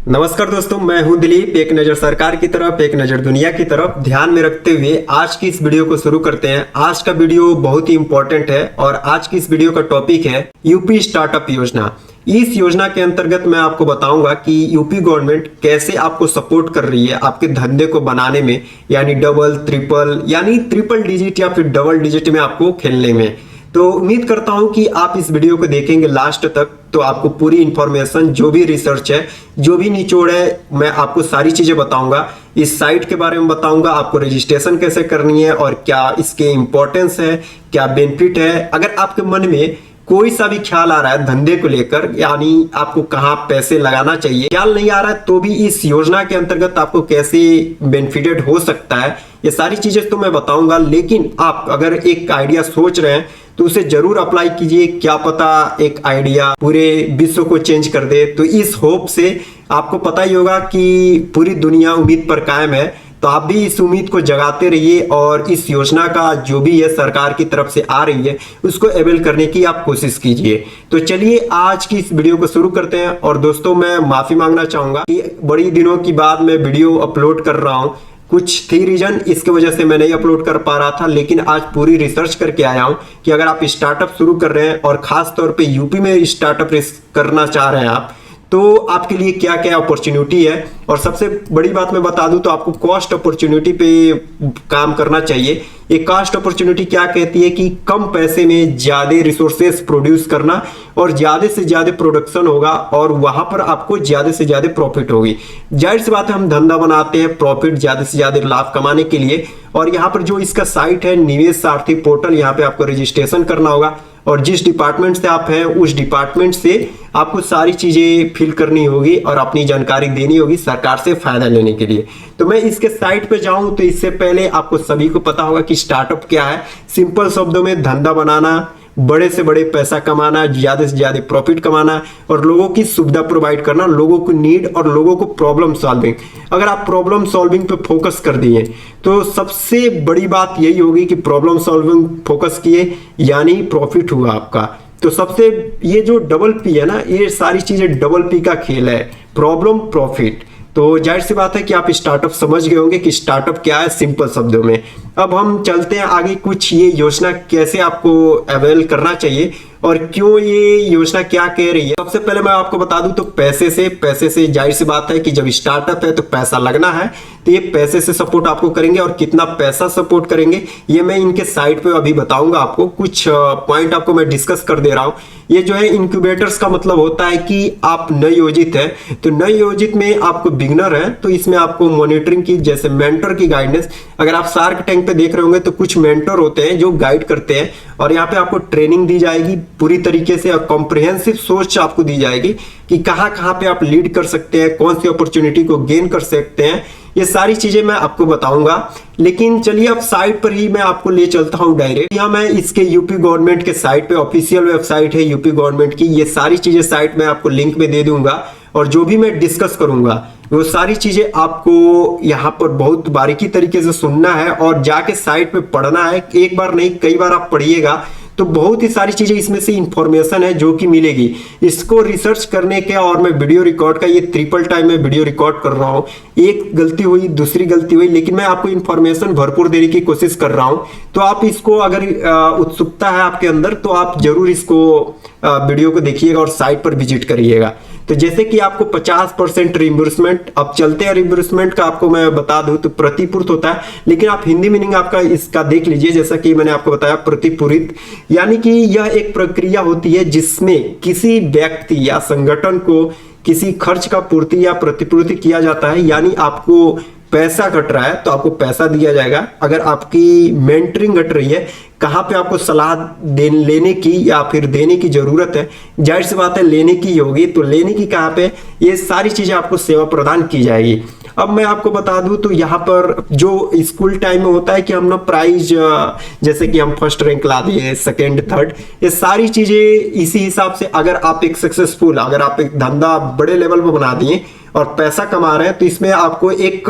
नमस्कार दोस्तों, मैं हूं दिलीप। एक नजर सरकार की तरफ, एक नजर दुनिया की तरफ ध्यान में रखते हुए आज की इस वीडियो को शुरू करते हैं। आज का वीडियो बहुत ही इंपॉर्टेंट है और आज की इस वीडियो का टॉपिक है यूपी स्टार्टअप योजना। इस योजना के अंतर्गत मैं आपको बताऊंगा कि यूपी गवर्नमेंट कैसे आपको सपोर्ट कर रही है आपके धंधे को बनाने में, यानी डबल ट्रिपल डिजिट या फिर डबल डिजिट में आपको खेलने में। तो उम्मीद करता हूं कि आप इस वीडियो को देखेंगे लास्ट तक, तो आपको पूरी इंफॉर्मेशन, जो भी रिसर्च है, जो भी निचोड़ है, मैं आपको सारी चीजें बताऊंगा। इस साइट के बारे में बताऊंगा, आपको रजिस्ट्रेशन कैसे करनी है और क्या इसके इंपॉर्टेंस है, क्या बेनिफिट है। अगर आपके मन में कोई सा भी ख्याल आ रहा है धंधे को लेकर, यानी आपको कहाँ पैसे लगाना चाहिए, ख्याल नहीं आ रहा है, तो भी इस योजना के अंतर्गत आपको कैसे बेनिफिटेड हो सकता है, ये सारी चीजें तो मैं बताऊंगा। लेकिन आप अगर एक आइडिया सोच रहे हैं तो उसे जरूर अप्लाई कीजिए, क्या पता एक आइडिया पूरे विश्व को चेंज कर दे। तो इस होप से, आपको पता ही होगा कि पूरी दुनिया उम्मीद पर कायम है, तो आप भी इस उम्मीद को जगाते रहिए और इस योजना का जो भी है सरकार की तरफ से आ रही है उसको अवेल करने की आप कोशिश कीजिए। तो चलिए आज की इस वीडियो को शुरू करते हैं। और दोस्तों, मैं माफी मांगना चाहूंगा कि बड़ी दिनों की बाद मैं वीडियो अपलोड कर रहा हूं। कुछ थी रीजन, इसके वजह से मैं नहीं अपलोड कर पा रहा था, लेकिन आज पूरी रिसर्च करके आया हूं कि अगर आप स्टार्टअप शुरू कर रहे हैं और खास तौर पे यूपी में स्टार्टअप करना चाह रहे हैं आप, तो आपके लिए क्या क्या अपॉर्चुनिटी है। और सबसे बड़ी बात मैं बता दूं तो आपको कॉस्ट अपॉर्चुनिटी पे काम करना चाहिए। ये कॉस्ट अपॉर्चुनिटी क्या कहती है कि कम पैसे में ज्यादा रिसोर्सेस प्रोड्यूस करना और ज्यादा से ज्यादा प्रोडक्शन होगा और वहां पर आपको ज्यादा से ज्यादा प्रॉफिट होगी। जाहिर सी बात है, हम धंधा बनाते हैं प्रॉफिट ज्यादा से ज्यादा लाभ कमाने के लिए। और यहाँ पर जो इसका साइट है निवेश सारथी पोर्टल, यहाँ पे आपको रजिस्ट्रेशन करना होगा और जिस डिपार्टमेंट से आप हैं उस डिपार्टमेंट से आपको सारी चीजें फिल करनी होगी और अपनी जानकारी देनी होगी सरकार से फायदा लेने के लिए। तो मैं इसके साइट पे जाऊं तो इससे पहले आपको सभी को पता होगा कि स्टार्टअप क्या है। सिंपल शब्दों में धंधा बनाना, बड़े से बड़े पैसा कमाना, ज्यादा से ज्यादा प्रॉफिट कमाना और लोगों की सुविधा प्रोवाइड करना, लोगों को नीड और लोगों को प्रॉब्लम सॉल्विंग। अगर आप प्रॉब्लम सॉल्विंग पे फोकस कर दिए तो सबसे बड़ी बात यही होगी कि प्रॉब्लम सॉल्विंग फोकस किए यानी प्रॉफिट हुआ आपका। तो सबसे ये जो डबल पी है ना, ये सारी चीजें डबल पी का खेल है, प्रॉब्लम प्रॉफिट। तो जाहिर सी बात है कि आप स्टार्टअप समझ गए होंगे कि स्टार्टअप क्या है सिंपल शब्दों में। अब हम चलते हैं आगे, कुछ ये योजना कैसे आपको अवेल करना चाहिए और क्यों ये योजना क्या कह रही है। सबसे पहले मैं आपको बता दूं तो पैसे से जाहिर सी बात है कि जब स्टार्टअप है तो पैसा लगना है, तो ये पैसे से सपोर्ट आपको करेंगे। और कितना पैसा सपोर्ट करेंगे ये मैं इनके साइट पे अभी बताऊंगा आपको। कुछ पॉइंट आपको मैं डिस्कस कर दे रहा हूं। ये जो है इनक्यूबेटर्स का मतलब होता है कि आप नवयोजित है, तो नवयोजित में आपको बिगनर है तो इसमें आपको मॉनिटरिंग की, जैसे मेंटर की गाइडेंस। अगर आप शार्क टैंक पे देख रहे होंगे तो कुछ मेंटर होते हैं जो गाइड करते हैं और यहाँ पे आपको ट्रेनिंग दी जाएगी पूरी तरीके से और कॉम्प्रिहेंसिव सोच आपको दी जाएगी कि कहाँ कहाँ पे आप लीड कर सकते हैं, कौन सी अपॉर्चुनिटी को गेन कर सकते हैं। ये सारी चीजें मैं आपको बताऊंगा। लेकिन चलिए अब साइट पर ही मैं आपको ले चलता हूं डायरेक्ट। यहाँ मैं इसके यूपी गवर्नमेंट के साइट पे, ऑफिशियल वेबसाइट है यूपी गवर्नमेंट की, ये सारी चीजें साइट में आपको लिंक में दे दूंगा। और जो भी मैं डिस्कस करूंगा वो सारी चीजें आपको यहाँ पर बहुत बारीकी तरीके से सुनना है और जाके साइट पे पढ़ना है। एक बार नहीं, कई बार आप पढ़िएगा तो बहुत ही सारी चीजें इसमें से इंफॉर्मेशन है जो कि मिलेगी। इसको रिसर्च करने के और मैं वीडियो रिकॉर्ड का, ये ट्रिपल टाइम में वीडियो रिकॉर्ड कर रहा हूँ। एक गलती हुई, दूसरी गलती हुई, लेकिन मैं आपको इंफॉर्मेशन भरपूर देने की कोशिश कर रहा हूँ। तो आप इसको, अगर उत्सुकता है आपके अंदर, तो आप जरूर इसको वीडियो को देखिएगा और साइट पर विजिट करिएगा। तो जैसे कि आपको 50% रिम्बर्समेंट, अब चलते हैं रिम्बर्समेंट का आपको मैं बता दूं तो प्रतिपूर्त होता है, लेकिन आप हिंदी मीनिंग आपका इसका देख लीजिए। जैसा कि मैंने आपको बताया प्रतिपूरित, यानी कि यह एक प्रक्रिया होती है जिसमें किसी व्यक्ति या संगठन को किसी खर्च का पूर्ति या प्रतिपूर्ति किया जाता है। यानी आपको पैसा घट रहा है तो आपको पैसा दिया जाएगा। अगर आपकी मेंटरिंग घट रही है, कहाँ पे आपको सलाह लेने की या फिर देने की जरूरत है, जाहिर सी बात है लेने की होगी, तो लेने की कहाँ पे, ये सारी चीजें आपको सेवा प्रदान की जाएगी। अब मैं आपको बता दूं तो यहाँ पर जो स्कूल टाइम में होता है कि हम ना प्राइज, जैसे कि हम फर्स्ट रैंक ला दिए, सेकेंड, थर्ड, ये सारी चीजें इसी हिसाब से, अगर आप एक सक्सेसफुल, अगर आप एक धंधा बड़े लेवल पर बना दिए और पैसा कमा रहे हैं तो इसमें आपको एक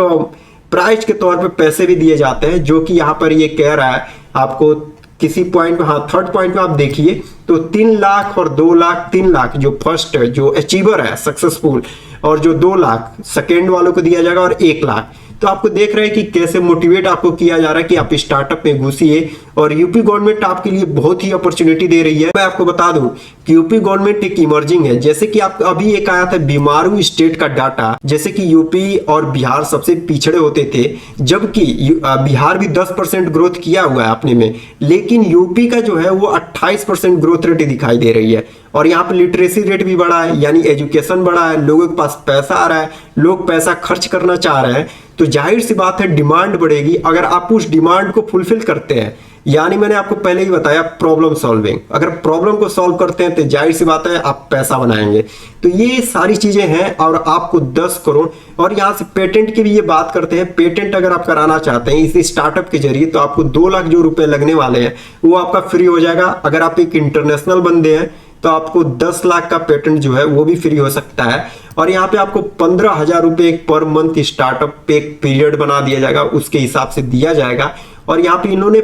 प्राइज के तौर पे पैसे भी दिए जाते हैं, जो कि यहाँ पर ये कह रहा है आपको किसी पॉइंट में। हाँ, थर्ड पॉइंट में आप देखिए तो 3 लाख और 2 लाख, 3 लाख जो फर्स्ट, जो अचीवर है, सक्सेसफुल, और जो 2 लाख सेकेंड वालों को दिया जाएगा और 1 लाख। तो आपको देख रहे हैं कि कैसे मोटिवेट आपको किया जा रहा है कि आप स्टार्टअप में घुसिए, और यूपी गवर्नमेंट आपके लिए बहुत ही अपॉर्चुनिटी दे रही है। मैं आपको बता दूं कि यूपी गवर्नमेंट एक इमर्जिंग है। जैसे कि आप अभी एक आया था बीमारू स्टेट का डाटा, जैसे कि यूपी और बिहार सबसे पिछड़े होते थे, जबकि बिहार भी 10% ग्रोथ किया हुआ है अपने में, लेकिन यूपी का जो है वो 28% ग्रोथ रेट दिखाई दे रही है। और यहाँ पे लिटरेसी रेट भी बढ़ा है, यानी एजुकेशन बढ़ा है, लोगों के पास पैसा आ रहा है, लोग पैसा खर्च करना चाह रहे हैं। तो जाहिर सी बात है डिमांड बढ़ेगी। अगर आप उस डिमांड को फुलफिल करते हैं, यानी मैंने आपको पहले ही बताया प्रॉब्लम सॉल्विंग, अगर प्रॉब्लम को सॉल्व करते हैं तो जाहिर सी बात है आप पैसा बनाएंगे। तो ये सारी चीजें हैं, और आपको 10 करोड़, और यहाँ से पेटेंट की भी ये बात करते हैं। पेटेंट अगर आप कराना चाहते हैं इस स्टार्टअप के जरिए, तो आपको 2 लाख जो रुपए लगने वाले हैं वो आपका फ्री हो जाएगा। अगर आप एक इंटरनेशनल बंदे हैं तो आपको 10 लाख का पेटेंट जो है वो भी फ्री हो सकता है। और यहाँ पे आपको 15,000 रुपए पर मंथ स्टार्टअप पे एक पीरियड बना दिया जाएगा, उसके हिसाब से दिया जाएगा। और यहाँ पे इन्होंने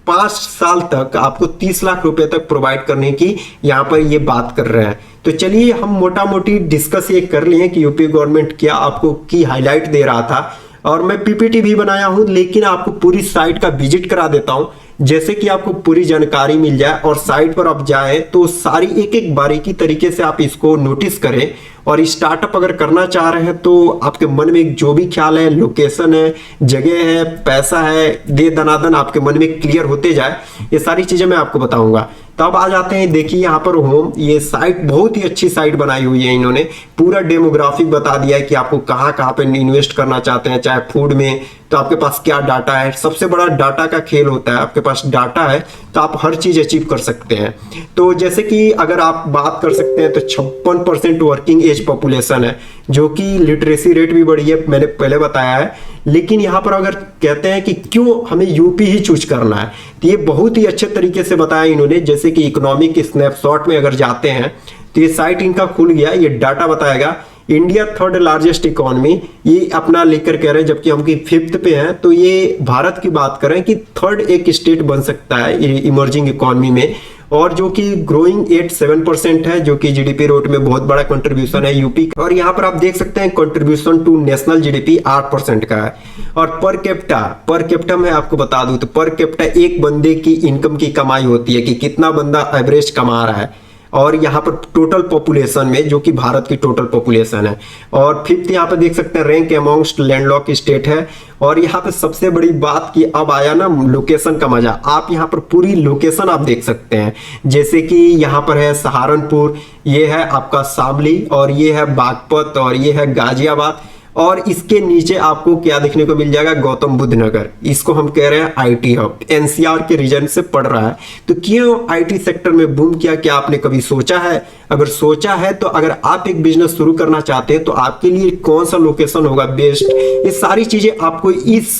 5 साल तक आपको 30 लाख रुपए तक प्रोवाइड करने की यहाँ पर ये बात कर रहे हैं। तो चलिए हम मोटा मोटी डिस्कस ये कर लिए कि यूपी गवर्नमेंट क्या आपको की हाईलाइट दे रहा था, और मैं पीपीटी भी बनाया हूं, लेकिन आपको पूरी साइट का विजिट करा देता हूं, जैसे कि आपको पूरी जानकारी मिल जाए। और साइट पर आप जाएं तो सारी एक एक बारीकी तरीके से आप इसको नोटिस करें। और स्टार्टअप अगर करना चाह रहे हैं तो आपके मन में जो भी ख्याल है, लोकेशन है, जगह है, पैसा है, दे दनादन आपके मन में क्लियर होते जाए, ये सारी चीजें मैं आपको बताऊंगा। तो अब आ जाते हैं, देखिए यहाँ पर होम, ये साइट बहुत ही अच्छी साइट बनाई हुई है। इन्होंने पूरा डेमोग्राफिक बता दिया है कि आपको कहाँ कहाँ पे इन्वेस्ट करना चाहते हैं, चाहे फूड में तो आपके पास क्या डाटा है। सबसे बड़ा डाटा का खेल होता है, आपके पास डाटा है तो आप हर चीज अचीव कर सकते हैं। तो जैसे कि अगर आप बात कर सकते हैं तो 56% वर्किंग एज पॉपुलेशन है, जो कि लिटरेसी रेट भी बढ़ी है, मैंने पहले बताया है। लेकिन यहाँ पर अगर कहते हैं कि क्यों हमें यूपी ही चूज करना है, तो ये बहुत ही अच्छे तरीके से बताया इन्होंने। जैसे कि इकोनॉमिक स्नैपशॉट में अगर जाते हैं तो ये साइट इनका खुल गया, ये डाटा बताएगा इंडिया 3rd लार्जेस्ट इकोनॉमी, ये अपना लेकर कह रहे हैं, जबकि हम की 5th पे हैं। तो ये भारत की बात करें कि 3rd एक स्टेट बन सकता है इमर्जिंग इकोनॉमी में, और जो कि ग्रोइंग एट 7% है, जो कि जीडीपी रेट में बहुत बड़ा कंट्रीब्यूशन है यूपी। और यहाँ पर आप देख सकते हैं कंट्रीब्यूशन टू नेशनल जीडीपी 8% का है। और पर कैपिटा मैं आपको बता दूं तो पर कैपिटा एक बंदे की इनकम की कमाई होती है कि कितना बंदा एवरेज कमा रहा है। और यहाँ पर टोटल पॉपुलेशन में, जो कि भारत की टोटल पॉपुलेशन है। और 5th यहाँ पे देख सकते हैं रैंक अमॉन्ग्स्ट लैंडलॉक स्टेट है। और यहाँ पे सबसे बड़ी बात कि अब आया ना लोकेशन का मजा। आप यहाँ पर पूरी लोकेशन आप देख सकते हैं, जैसे कि यहाँ पर है सहारनपुर, ये है आपका शामली, और ये है बागपत, और ये है गाजियाबाद। और इसके नीचे आपको क्या देखने को मिल जाएगा, गौतम बुद्ध नगर। इसको हम कह रहे हैं आईटी हब, एनसीआर के रीजन से पड़ रहा है। तो क्यों आईटी सेक्टर में बूम किया, क्या आपने कभी सोचा है? अगर सोचा है तो अगर आप एक बिजनेस शुरू करना चाहते हैं तो आपके लिए कौन सा लोकेशन होगा बेस्ट, ये सारी चीजें आपको इस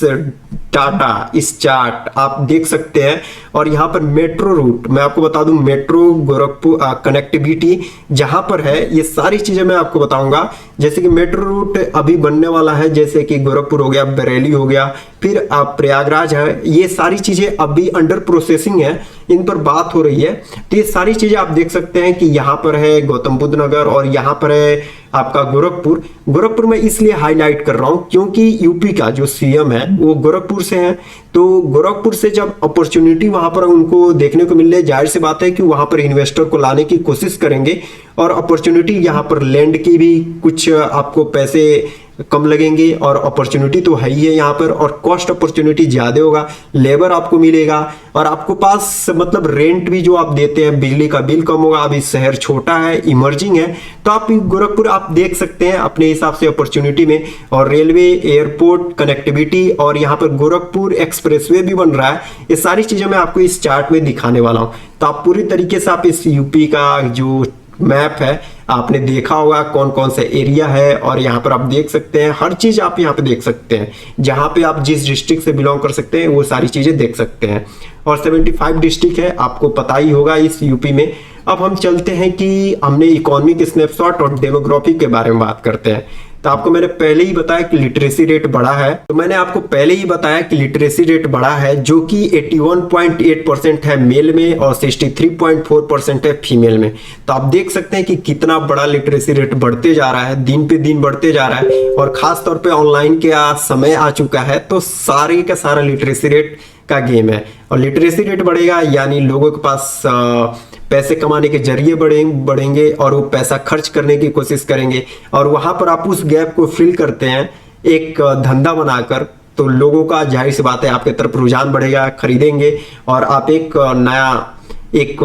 डाटा, इस चार्ट आप देख सकते हैं। और यहाँ पर मेट्रो रूट मैं आपको बता दूं, मेट्रो गोरखपुर कनेक्टिविटी जहां पर है, ये सारी चीजें मैं आपको बताऊंगा। जैसे कि मेट्रो रूट अभी बनने वाला है, जैसे कि गोरखपुर हो गया, बरेली हो गया, फिर प्रयागराज है, ये सारी चीजें अभी अंडर प्रोसेसिंग है, इन पर बात हो रही है। तो ये सारी चीजें आप देख सकते हैं कि यहाँ पर है गौतम बुद्ध नगर, और यहाँ पर है आपका गोरखपुर में इसलिए हाईलाइट कर रहा हूं क्योंकि यूपी का जो सीएम है वो गोरखपुर से है। तो गोरखपुर से जब अपॉर्चुनिटी वहां पर उनको देखने को मिल रही है, जाहिर सी बात है कि वहां पर इन्वेस्टर को लाने की कोशिश करेंगे। और अपॉर्चुनिटी यहाँ पर लैंड की भी कुछ आपको पैसे कम लगेंगे, और अपॉर्चुनिटी तो है ही है यहाँ पर, और कॉस्ट अपॉर्चुनिटी ज्यादा होगा, लेबर आपको मिलेगा, और आपको पास मतलब रेंट भी जो आप देते हैं, बिजली का बिल कम होगा। अभी शहर छोटा है, इमर्जिंग है, तो आप गोरखपुर आप देख सकते हैं अपने हिसाब से अपॉर्चुनिटी में। और रेलवे, एयरपोर्ट कनेक्टिविटी, और यहाँ पर गोरखपुर एक्सप्रेसवे भी बन रहा है। ये सारी चीजें मैं आपको इस चार्ट में दिखाने वाला हूँ। तो आप पूरी तरीके से आप इस यूपी का जो मैप है आपने देखा होगा, कौन कौन सा एरिया है, और यहाँ पर आप देख सकते हैं हर चीज आप यहाँ पे देख सकते हैं। जहाँ पे आप जिस डिस्ट्रिक्ट से बिलोंग कर सकते हैं वो सारी चीजें देख सकते हैं। और 75 डिस्ट्रिक्ट है, आपको पता ही होगा इस यूपी में। अब हम चलते हैं कि हमने इकोनॉमिक स्नैपशॉट और डेमोग्राफी के बारे में बात करते हैं। तो आपको मैंने पहले ही बताया कि लिटरेसी रेट बढ़ा है, तो मैंने आपको पहले ही बताया कि लिटरेसी रेट बढ़ा है जो कि 81.8% है मेल में और 63.4% है फीमेल में। तो आप देख सकते हैं कि कितना बड़ा लिटरेसी रेट बढ़ते जा रहा है, दिन पे दिन बढ़ते जा रहा है। और खास तौर पे ऑनलाइन का समय आ चुका है, तो सारे का सारा लिटरेसी रेट का गेम है। और लिटरेसी रेट बढ़ेगा यानी लोगों के पास पैसे कमाने के जरिए बढ़ेंगे और वो पैसा खर्च करने की कोशिश करेंगे, और वहां पर आप उस गैप को फिल करते हैं एक धंधा बनाकर, तो लोगों का जाहिर सी बात है आपके तरफ रुझान बढ़ेगा, खरीदेंगे और आप एक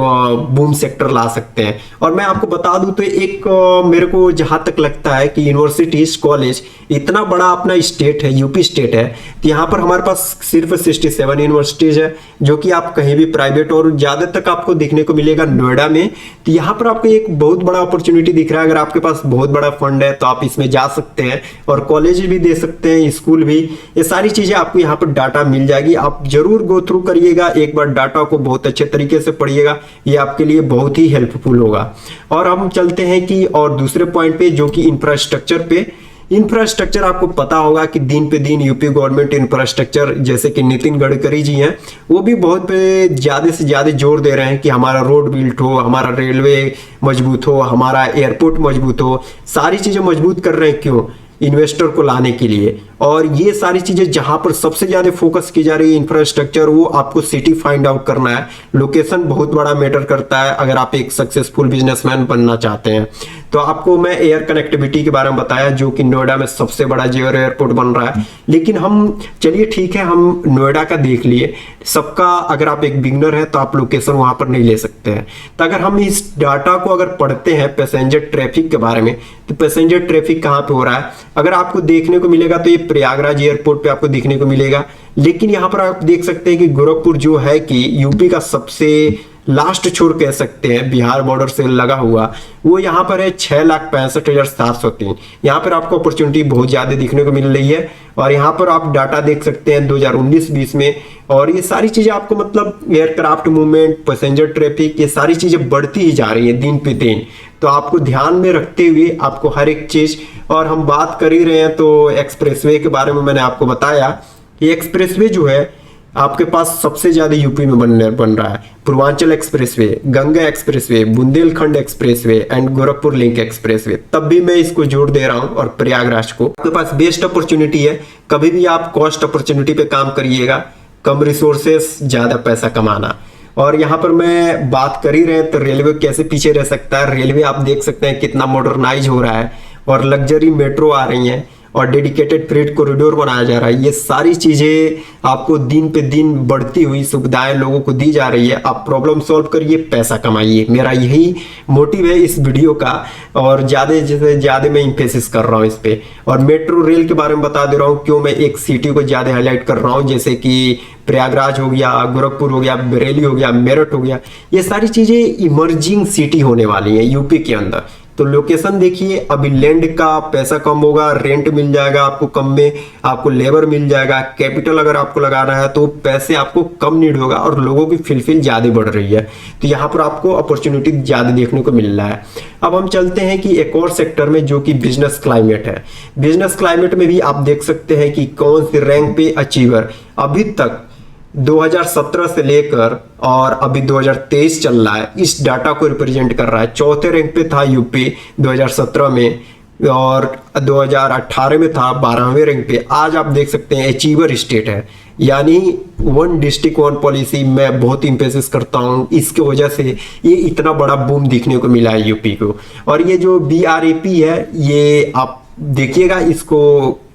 बूम सेक्टर ला सकते हैं। और मैं आपको बता दूं तो एक मेरे को जहां तक लगता है कि यूनिवर्सिटीज कॉलेज इतना बड़ा अपना स्टेट है, यूपी स्टेट है, तो यहाँ पर हमारे पास सिर्फ 67 यूनिवर्सिटीज है जो कि आप कहीं भी प्राइवेट और ज्यादा तक आपको देखने को मिलेगा नोएडा में। तो यहाँ पर आपको एक बहुत बड़ा अपॉर्चुनिटी दिख रहा है। अगर आपके पास बहुत बड़ा फंड है तो आप इसमें जा सकते हैं और कॉलेज भी दे सकते हैं, स्कूल भी, ये सारी चीजें आपको यहाँ पर डाटा मिल जाएगी। आप जरूर गो थ्रू करिएगा, एक बार डाटा को बहुत अच्छे तरीके से पढ़िएगा, ये आपके लिए बहुत ही हेल्पफुल होगा। और हम चलते हैं कि और दूसरे पॉइंट पे जो कि इंफ्रास्ट्रक्चर पे। इंफ्रास्ट्रक्चर आपको पता होगा कि दिन पे दिन यूपी गवर्नमेंट इंफ्रास्ट्रक्चर जैसे कि नितिन गडकरी जी हैं, वो भी बहुत पे ज्यादा से ज्यादा जोर दे रहे हैं कि हमारा रोड बिल्ट हो, हमारा रेलवे मजबूत हो, हमारा एयरपोर्ट मजबूत हो, सारी चीजें मजबूत कर रहे हैं। क्यों? इन्वेस्टर को लाने के लिए। और ये सारी चीजें जहां पर सबसे ज्यादा फोकस की जा रही है इंफ्रास्ट्रक्चर, वो आपको सिटी फाइंड आउट करना है। लोकेशन बहुत बड़ा मैटर करता है अगर आप एक सक्सेसफुल बिजनेसमैन बनना चाहते हैं। तो आपको मैं एयर कनेक्टिविटी के बारे में बताया जो कि नोएडा में सबसे बड़ा जियो एयरपोर्ट बन रहा है। लेकिन हम चलिए ठीक है, हम नोएडा का देख लिए, सबका अगर आप एक बिगनर है तो आप लोकेशन वहां पर नहीं ले सकते हैं। तो अगर हम इस डाटा को अगर पढ़ते हैं पैसेंजर ट्रैफिक के बारे में, तो पैसेंजर ट्रैफिक कहाँ पे हो रहा है अगर आपको देखने को मिलेगा तो ये प्रयागराज एयरपोर्ट पे आपको देखने को मिलेगा। लेकिन यहाँ पर आप देख सकते हैं कि गोरखपुर जो है कि यूपी का सबसे लास्ट छोर कह सकते हैं, बिहार बॉर्डर से लगा हुआ, वो यहाँ पर है 6,65,703। यहाँ पर आपको अपॉर्चुनिटी बहुत ज्यादा दिखने को मिल रही है। और यहाँ पर आप डाटा देख सकते हैं 2019-20 में। और ये सारी चीजें आपको मतलब एयरक्राफ्ट मूवमेंट, पैसेंजर ट्रैफिक, ये सारी चीजें बढ़ती ही जा रही है दिन पे दिन। तो आपको ध्यान में रखते हुए आपको हर एक चीज, और हम बात कर ही रहे हैं तो एक्सप्रेसवे के बारे में मैंने आपको बताया कि एक्सप्रेसवे जो है आपके पास सबसे ज्यादा यूपी में बन रहा है। Purvanchal expressway, Ganga expressway, Bundelkhand expressway and Gorakhpur link expressway, तब भी मैं इसको जोड़ दे रहा हूं। और प्रयागराज को आपके पास बेस्ट अपॉर्चुनिटी है। कभी भी आप कॉस्ट अपॉर्चुनिटी पे काम करिएगा, कम रिसोर्सेस ज्यादा पैसा कमाना। और यहाँ पर मैं बात कर ही रहे हैं तो रेलवे कैसे पीछे रह सकता है। रेलवे आप देख सकते हैं कितना मॉडर्नाइज हो रहा है और लग्जरी मेट्रो आ रही हैं और डेडिकेटेड फ्रेट कॉरिडोर बनाया जा रहा है। ये सारी चीजें आपको दिन पे दिन बढ़ती हुई सुविधाएं लोगों को दी जा रही है। आप प्रॉब्लम सॉल्व करिए, पैसा कमाइए, मेरा यही मोटिव है इस वीडियो का। और ज्यादा से ज्यादा मैं इंफेसिस कर रहा हूँ इस पे। और मेट्रो रेल के बारे में बता दे रहा हूँ क्यों मैं एक सिटी को ज्यादा हाईलाइट कर रहा हूँ, जैसे कि प्रयागराज हो गया, गोरखपुर हो गया, बरेली हो गया, मेरठ हो गया। ये सारी चीजें इमर्जिंग सिटी होने वाली हैं यूपी के अंदर। तो लोकेशन देखिए, अभी लैंड का पैसा कम होगा, रेंट मिल जाएगा आपको कम में, आपको लेबर मिल जाएगा, कैपिटल अगर आपको लगाना है तो पैसे आपको कम नीड होगा और लोगों की फिलफिल ज्यादा बढ़ रही है। तो यहाँ पर आपको अपॉर्चुनिटी ज्यादा देखने को मिल रहा है। अब हम चलते हैं कि एक और सेक्टर में जो कि बिजनेस क्लाइमेट है। बिजनेस क्लाइमेट में भी आप देख सकते हैं कि कौन सी रैंक पे अचीवर अभी तक 2017 से लेकर और अभी 2023 चल रहा है, इस डाटा को रिप्रेजेंट कर रहा है। चौथे रैंक पे था यूपी 2017 में और 2018 में था 12वें रैंक पे। आज आप देख सकते हैं अचीवर स्टेट है, यानी वन डिस्ट्रिक्ट वन पॉलिसी मैं बहुत इंफेसिस करता हूँ। इसके वजह से ये इतना बड़ा बूम दिखने को मिला है यूपी को। और ये जो BRAP है, ये आप देखिएगा इसको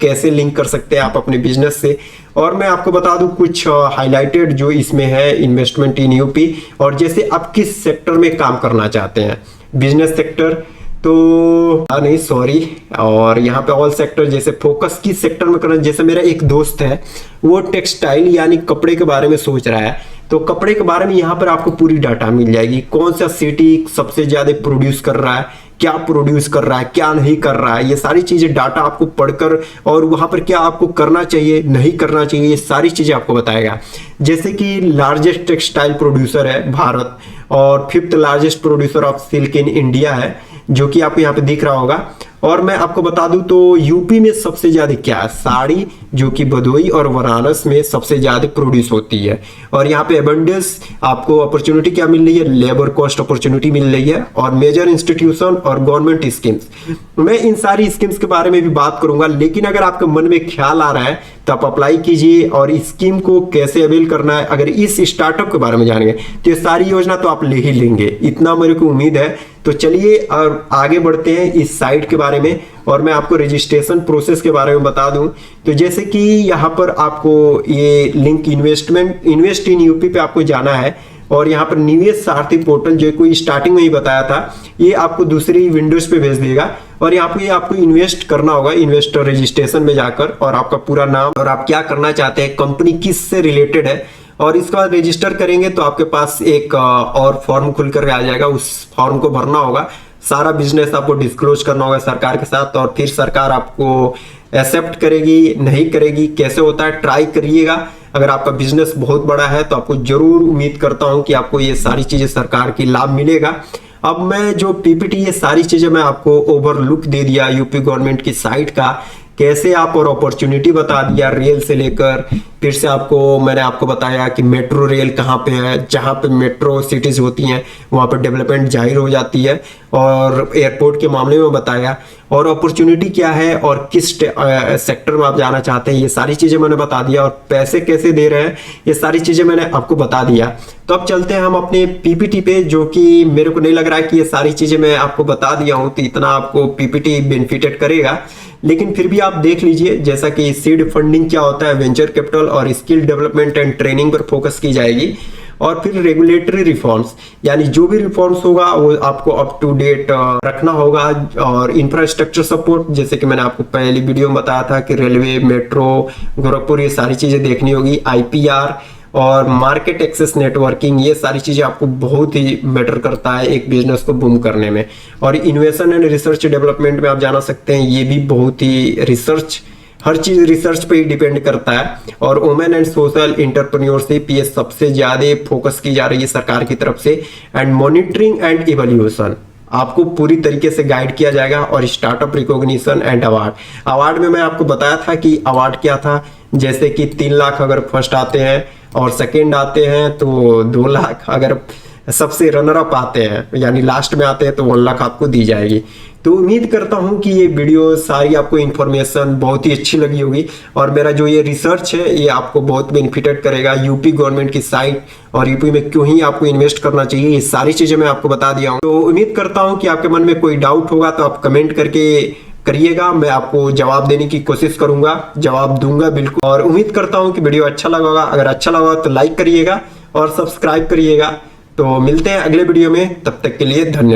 कैसे लिंक कर सकते हैं आप अपने बिजनेस से। और मैं आपको बता दूं कुछ हाईलाइटेड जो इसमें है इन्वेस्टमेंट इन यूपी, और जैसे आप किस सेक्टर में काम करना चाहते हैं, बिजनेस सेक्टर तो नहीं सॉरी, और यहाँ पे ऑल सेक्टर, जैसे फोकस किस सेक्टर में करना। जैसे मेरा एक दोस्त है वो टेक्सटाइल यानी कपड़े के बारे में सोच रहा है, तो कपड़े के बारे में यहाँ पर आपको पूरी डाटा मिल जाएगी। कौन सा सिटी सबसे ज्यादा प्रोड्यूस कर रहा है, क्या प्रोड्यूस कर रहा है, क्या नहीं कर रहा है, ये सारी चीजें डाटा आपको पढ़कर, और वहां पर क्या आपको करना चाहिए नहीं करना चाहिए, ये सारी चीजें आपको बताएगा। जैसे कि लार्जेस्ट टेक्सटाइल प्रोड्यूसर है भारत और 5th largest producer of silk in India है, जो कि आपको यहाँ पे दिख रहा होगा। और मैं आपको बता दूं तो यूपी में सबसे ज्यादा क्या है, साड़ी जो कि भदोही और वाराणसी में सबसे ज्यादा प्रोड्यूस होती है। और यहाँ पे अबंडेंस आपको अपॉर्चुनिटी क्या मिल रही है, लेबर कॉस्ट अपॉर्चुनिटी मिल रही है और मेजर इंस्टीट्यूशन और गवर्नमेंट स्कीम्स। मैं इन सारी स्कीम्स के बारे में भी बात करूंगा, लेकिन अगर आपके मन में ख्याल आ रहा है तो आप अप्लाई कीजिए। और इस स्कीम को कैसे अवेल करना है, अगर इस स्टार्टअप के बारे में जानेंगे तो ये सारी योजना तो आप ले ही लेंगे, इतना मेरे को उम्मीद है। तो चलिए और आगे बढ़ते हैं इस साइट के बारे में और मैं आपको रजिस्ट्रेशन प्रोसेस के बारे में बता दूं। तो जैसे कि यहाँ पर आपको ये लिंक इन्वेस्ट इन यूपी पे आपको जाना है और यहाँ पर निवेश सारथी पोर्टल जो कोई स्टार्टिंग में ही बताया था, ये आपको दूसरी विंडोज पे भेज देगा और यहाँ पे आपको इन्वेस्ट करना होगा इन्वेस्टर रजिस्ट्रेशन में जाकर, और आपका पूरा नाम और आप क्या करना चाहते हैं, कंपनी किस से रिलेटेड है, और इसके बाद रजिस्टर करेंगे तो आपके पास एक और फॉर्म खुल कर आ जाएगा। उस फॉर्म को भरना होगा, सारा बिजनेस आपको डिस्क्लोज करना होगा सरकार के साथ और फिर सरकार आपको एक्सेप्ट करेगी नहीं करेगी, कैसे होता है ट्राई करिएगा। अगर आपका बिजनेस बहुत बड़ा है तो आपको जरूर उम्मीद करता हूं कि आपको ये सारी चीजें सरकार की लाभ मिलेगा। अब मैं जो पीपीटी ये सारी चीजें मैं आपको ओवरलुक दे दिया यूपी गवर्नमेंट की साइट का, कैसे आप और अपॉर्चुनिटी बता दिया रेल से लेकर, फिर से मैंने आपको बताया कि मेट्रो रेल कहाँ पे है, जहाँ पे मेट्रो सिटीज होती हैं वहाँ पे डेवलपमेंट जाहिर हो जाती है, और एयरपोर्ट के मामले में बताया, और अपॉर्चुनिटी क्या है और किस सेक्टर में आप जाना चाहते हैं, ये सारी चीजें मैंने बता दिया, और पैसे कैसे दे रहे हैं ये सारी चीजें मैंने आपको बता दिया। तो अब चलते हैं हम अपने पीपीटी पे, जो कि मेरे को नहीं लग रहा है कि ये सारी चीजें मैं आपको बता दिया हूँ तो इतना आपको पीपीटी बेनिफिटेड करेगा, लेकिन फिर भी आप देख लीजिए। जैसा कि सीड फंडिंग क्या होता है, वेंचर कैपिटल और स्किल डेवलपमेंट एंड ट्रेनिंग पर फोकस की जाएगी, और फिर रेगुलेटरी रिफॉर्म्स, यानी जो भी रिफॉर्म्स होगा वो आपको अप टू डेट रखना होगा, और इंफ्रास्ट्रक्चर सपोर्ट जैसे कि मैंने आपको पहली वीडियो में बताया था कि रेलवे, मेट्रो, गोरखपुर, ये सारी चीजें देखनी होगी, आईपीआर और मार्केट एक्सेस नेटवर्किंग, ये सारी चीजें आपको बहुत ही मैटर करता है एक बिजनेस को बूम करने में। और इन्वेस्टमेंट एंड रिसर्च डेवलपमेंट में आप जाना सकते हैं, ये भी बहुत ही रिसर्च, हर चीज रिसर्च पे ही डिपेंड करता है। और वुमेन एंड सोशल एंटरप्रेन्योरशिप, ये सबसे ज्यादा फोकस की जा रही है सरकार की तरफ से। एंड मॉनिटरिंग एंड इवैल्यूएशन, आपको पूरी तरीके से गाइड किया जाएगा। और स्टार्टअप रिकॉग्निशन एंड अवार्ड में मैं आपको बताया था कि अवार्ड क्या था, जैसे कि 3 लाख अगर फर्स्ट आते हैं और सेकंड आते हैं तो 2 लाख, अगर सबसे रनर अप आते हैं यानी लास्ट में आते हैं तो 1 लाख आपको दी जाएगी। तो उम्मीद करता हूं कि ये वीडियो सारी आपको इन्फॉर्मेशन बहुत ही अच्छी लगी होगी, और मेरा जो ये रिसर्च है ये आपको बहुत बेनिफिटेड करेगा यूपी गवर्नमेंट की साइट, और यूपी में क्यों ही आपको इन्वेस्ट करना चाहिए, ये सारी चीजें मैं आपको बता दिया हूँ। तो उम्मीद करता हूँ कि आपके मन में कोई डाउट होगा तो आप कमेंट करके करिएगा, मैं आपको जवाब देने की कोशिश करूंगा, जवाब दूंगा बिल्कुल। और उम्मीद करता हूं कि वीडियो अच्छा लगा होगा, अगर अच्छा लगा तो लाइक करिएगा और सब्सक्राइब करिएगा। तो मिलते हैं अगले वीडियो में, तब तक के लिए धन्यवाद।